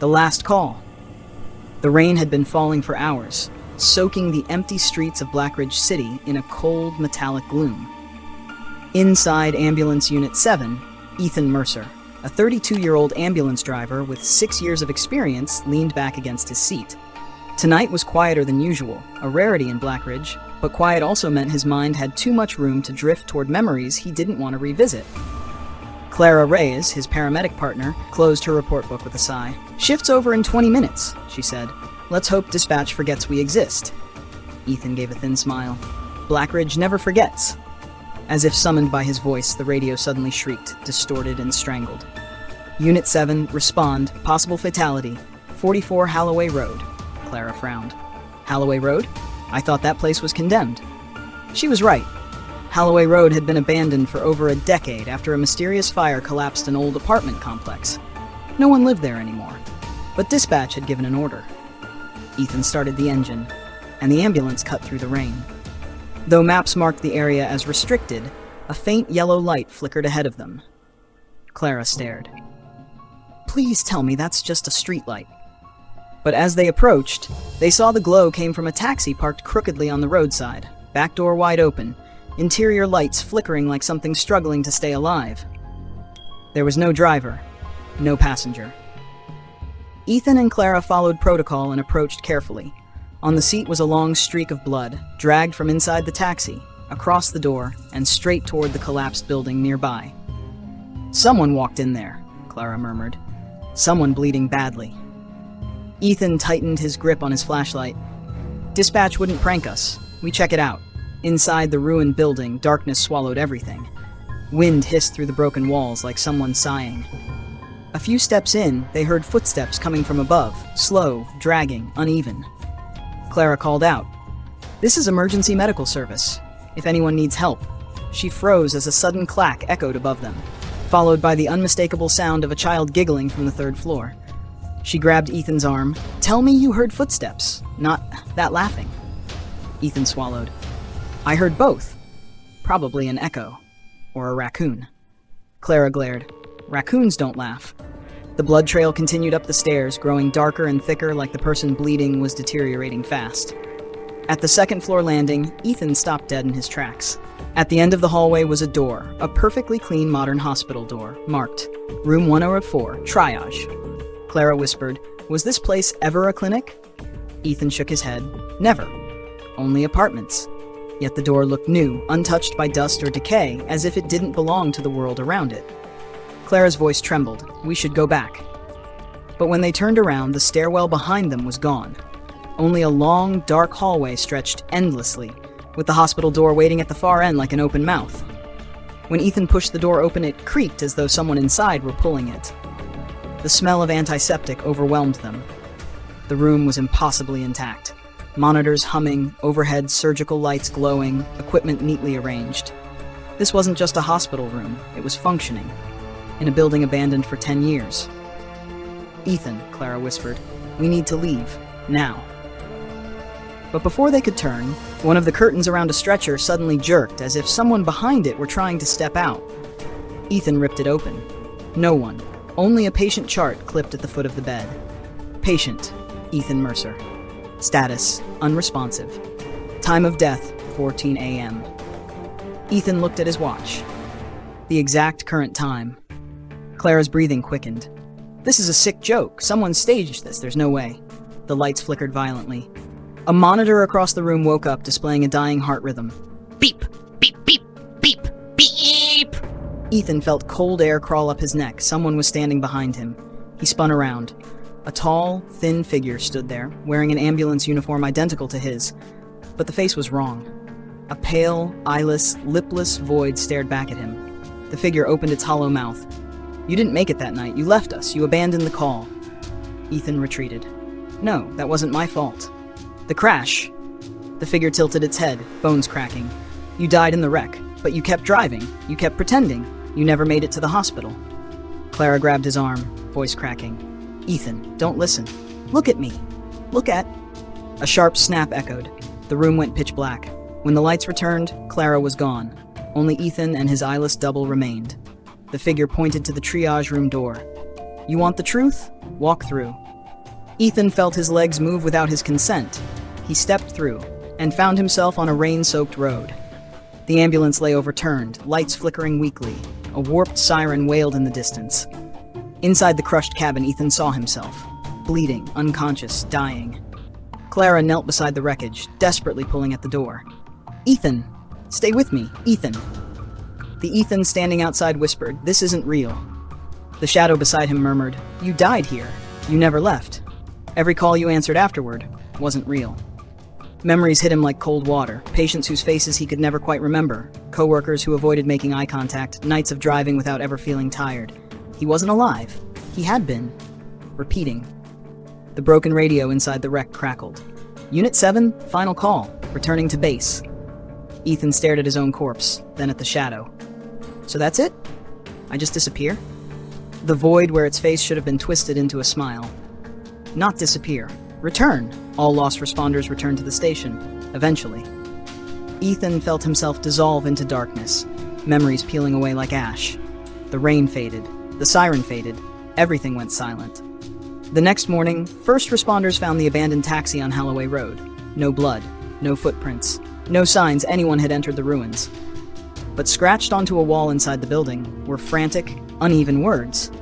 The last call. The rain had been falling for hours, soaking the empty streets of Blackridge City in a cold, metallic gloom. Inside Ambulance Unit 7, Ethan Mercer, a 32-year-old ambulance driver with 6 years of experience, leaned back against his seat. Tonight was quieter than usual, a rarity in Blackridge, but quiet also meant his mind had too much room to drift toward memories he didn't want to revisit. Clara Reyes, his paramedic partner, closed her report book with a sigh. "Shift's over in 20 minutes, she said. "Let's hope dispatch forgets we exist." Ethan gave a thin smile. Blackridge never forgets. As if summoned by his voice, the radio suddenly shrieked, distorted and strangled. "Unit 7, respond, possible fatality, 44 Holloway Road." Clara frowned. Holloway Road? I thought that place was condemned. She was right. Holloway Road had been abandoned for over a decade after a mysterious fire collapsed an old apartment complex. No one lived there anymore, but dispatch had given an order. Ethan started the engine, and the ambulance cut through the rain. Though maps marked the area as restricted, a faint yellow light flickered ahead of them. Clara stared. "Please tell me that's just a streetlight." But as they approached, they saw the glow came from a taxi parked crookedly on the roadside, back door wide open, interior lights flickering like something struggling to stay alive. There was no driver, no passenger. Ethan and Clara followed protocol and approached carefully. On the seat was a long streak of blood, dragged from inside the taxi, across the door, and straight toward the collapsed building nearby. "Someone walked in there," Clara murmured. "Someone bleeding badly." Ethan tightened his grip on his flashlight. "Dispatch wouldn't prank us. We check it out." Inside the ruined building, darkness swallowed everything. Wind hissed through the broken walls like someone sighing. A few steps in, they heard footsteps coming from above, slow, dragging, uneven. Clara called out, "This is emergency medical service. If anyone needs help." She froze as a sudden clack echoed above them, followed by the unmistakable sound of a child giggling from the third floor. She grabbed Ethan's arm. "Tell me you heard footsteps, not that laughing." Ethan swallowed. "I heard both. Probably an echo. Or a raccoon." Clara glared. "Raccoons don't laugh." The blood trail continued up the stairs, growing darker and thicker like the person bleeding was deteriorating fast. At the second-floor landing, Ethan stopped dead in his tracks. At the end of the hallway was a door, a perfectly clean modern hospital door, marked Room 104, Triage. Clara whispered, "Was this place ever a clinic?" Ethan shook his head. "Never. Only apartments." Yet the door looked new, untouched by dust or decay, as if it didn't belong to the world around it. Clara's voice trembled. "We should go back." But when they turned around, the stairwell behind them was gone. Only a long, dark hallway stretched endlessly, with the hospital door waiting at the far end like an open mouth. When Ethan pushed the door open, it creaked as though someone inside were pulling it. The smell of antiseptic overwhelmed them. The room was impossibly intact. Monitors humming, overhead surgical lights glowing, equipment neatly arranged. This wasn't just a hospital room, it was functioning. In a building abandoned for 10 years. "Ethan," Clara whispered, "we need to leave. Now." But before they could turn, one of the curtains around a stretcher suddenly jerked as if someone behind it were trying to step out. Ethan ripped it open. No one. Only a patient chart clipped at the foot of the bed. Patient, Ethan Mercer. Status, unresponsive. Time of death, 14 a.m. Ethan looked at his watch. The exact current time. Clara's breathing quickened. "This is a sick joke. Someone staged this. There's no way." The lights flickered violently. A monitor across the room woke up, displaying a dying heart rhythm. Beep, beep, beep, beep, beep! Ethan felt cold air crawl up his neck. Someone was standing behind him. He spun around. A tall, thin figure stood there, wearing an ambulance uniform identical to his. But the face was wrong. A pale, eyeless, lipless void stared back at him. The figure opened its hollow mouth. "You didn't make it that night. You left us. You abandoned the call." Ethan retreated. "No, that wasn't my fault." "The crash." The figure tilted its head, bones cracking. "You died in the wreck, but you kept driving. You kept pretending. You never made it to the hospital." Clara grabbed his arm, voice cracking. "Ethan, don't listen. Look at me. Look at..." A sharp snap echoed. The room went pitch black. When the lights returned, Clara was gone. Only Ethan and his eyeless double remained. The figure pointed to the triage room door. "You want the truth? Walk through. Ethan felt his legs move without his consent. He stepped through and found himself on a rain-soaked road. The ambulance lay overturned, lights flickering weakly. A warped siren wailed in the distance. Inside the crushed cabin, Ethan saw himself, bleeding, unconscious, dying. Clara knelt beside the wreckage, desperately pulling at the door. "Ethan! Stay with me, Ethan!" The Ethan standing outside whispered, "This isn't real." The shadow beside him murmured, "You died here. You never left. Every call you answered afterward wasn't real." Memories hit him like cold water, patients whose faces he could never quite remember, coworkers who avoided making eye contact, nights of driving without ever feeling tired. He wasn't alive. He had been. Repeating. The broken radio inside the wreck crackled. "Unit 7, final call, returning to base." Ethan stared at his own corpse, then at the shadow. "So that's it? I just disappear?" The void where its face should have been twisted into a smile. "Not disappear. Return." All lost responders returned to the station, eventually. Ethan felt himself dissolve into darkness, memories peeling away like ash. The rain faded, the siren faded, everything went silent. The next morning, first responders found the abandoned taxi on Holloway Road. No blood, no footprints, no signs anyone had entered the ruins. But scratched onto a wall inside the building were frantic, uneven words.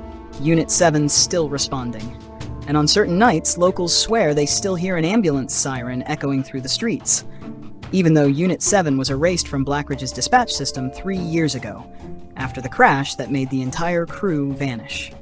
Unit 7 still responding. And on certain nights, locals swear they still hear an ambulance siren echoing through the streets, even though Unit 7 was erased from Blackridge's dispatch system 3 years ago, after the crash that made the entire crew vanish.